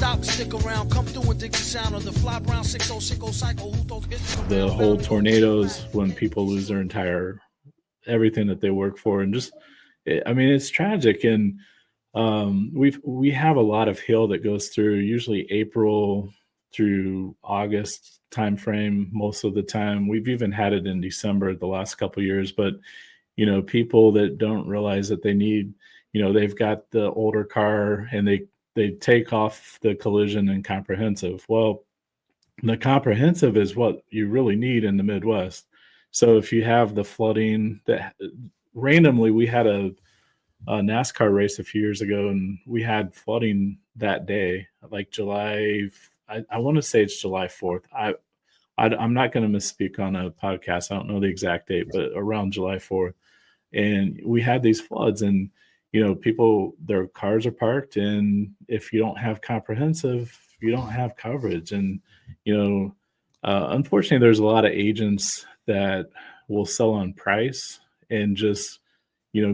stop, stick around, come through and dig the sound of the fly brown 6060 cycle. Who thought the whole tornadoes when people lose their entire everything that they work for, and just I mean it's tragic. And we have a lot of hail that goes through usually April through August timeframe most of the time. We've even had it in December the last couple of years, but people that don't realize that they need, they've got the older car and they take off the collision and comprehensive. Well, the comprehensive is what you really need in the Midwest. So if you have the flooding that randomly, we had a NASCAR race a few years ago and we had flooding that day, like July, I want to say it's July 4th. I'm not going to misspeak on a podcast. I don't know the exact date, but around July 4th. And we had these floods and, people, their cars are parked. And if you don't have comprehensive, you don't have coverage. And, unfortunately, there's a lot of agents that will sell on price and just,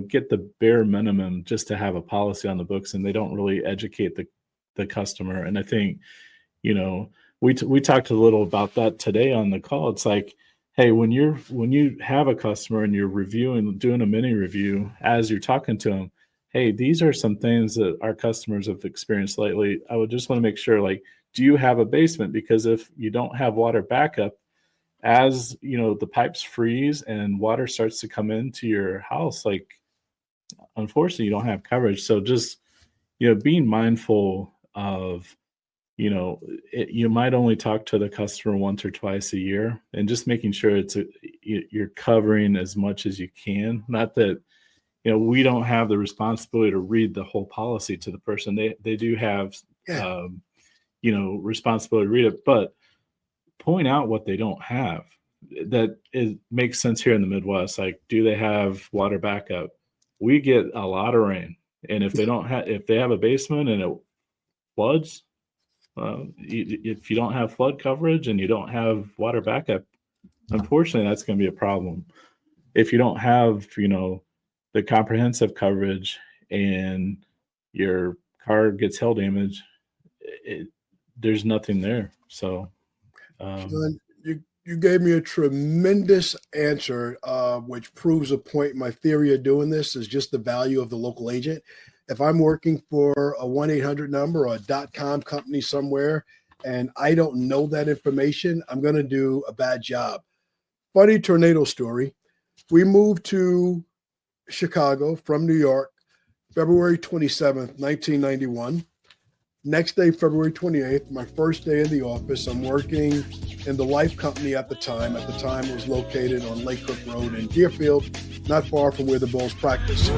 get the bare minimum just to have a policy on the books. And they don't really educate the customer. And I think, we talked a little about that today on the call. It's like, hey, when you have a customer and you're reviewing, doing a mini review as you're talking to them, hey, these are some things that our customers have experienced lately. I would just want to make sure, like, do you have a basement? Because if you don't have water backup, as the pipes freeze and water starts to come into your house, like, unfortunately, you don't have coverage. So just, being mindful of, you might only talk to the customer once or twice a year, and just making sure you're covering as much as you can. Not that, we don't have the responsibility to read the whole policy to the person. They do have, responsibility to read it, but point out what they don't have. That it makes sense here in the Midwest. Like, do they have water backup? We get a lot of rain, and if they have a basement and it floods, if you don't have flood coverage and you don't have water backup, unfortunately, that's going to be a problem. If you don't have, the comprehensive coverage and your car gets hail damage, there's nothing there. So, John, you gave me a tremendous answer, which proves a point. My theory of doing this is just the value of the local agent. If I'm working for a 1-800 number or a .com company somewhere and I don't know that information, I'm going to do a bad job. Funny tornado story. We moved to Chicago from New York, February 27th, 1991. Next day, February 28th, my first day in the office, I'm working in the Life Company at the time. At the time, it was located on Lake Cook Road in Deerfield, not far from where the Bulls practice.